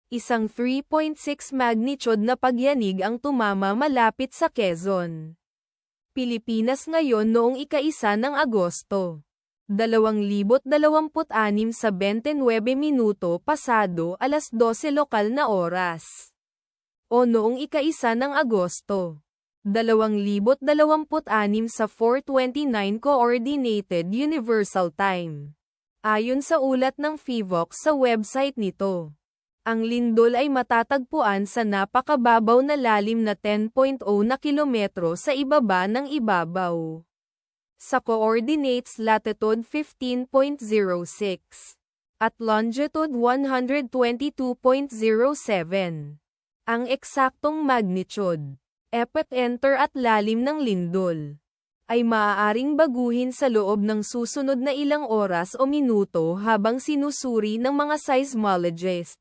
Isang 3.6 magnitude na pagyanig ang tumama malapit sa Quezon, Pilipinas ngayon noong ika-1 ng Agosto. 2026 sa 29 minuto pasado alas 12 lokal na oras. O noong ika-1 ng Agosto. 2026 sa 4:29 Coordinated Universal Time. Ayon sa ulat ng PHIVOLCS sa website nito, ang lindol ay matatagpuan sa napakababaw na lalim na 10.0 na kilometro sa ibaba ng ibabaw. Sa coordinates latitude 15.06 at longitude 122.07. Ang eksaktong magnitude, epicenter at lalim ng lindol ay maaaring baguhin sa loob ng susunod na ilang oras o minuto habang sinusuri ng mga seismologists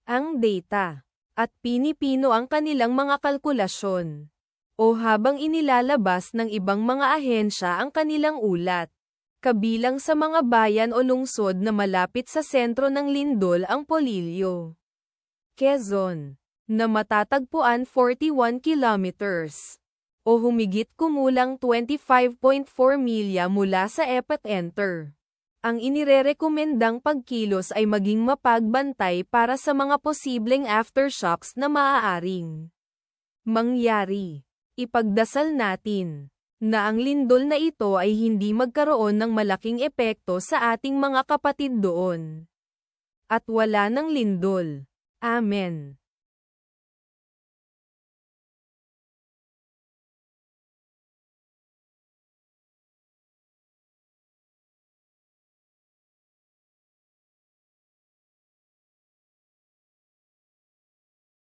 ang data, at pinipino ang kanilang mga kalkulasyon, o habang inilalabas ng ibang mga ahensya ang kanilang ulat. Kabilang sa mga bayan o lungsod na malapit sa sentro ng lindol ang Polillo, Quezon, na matatagpuan 41 kilometers, o humigit kumulang 25.4 milya mula sa epicenter. Ang inirerekomendang pagkilos ay maging mapagbantay para sa mga posibleng aftershocks na maaaring mangyari. Ipagdasal natin na ang lindol na ito ay hindi magkaroon ng malaking epekto sa ating mga kapatid doon. At wala ng lindol. Amen.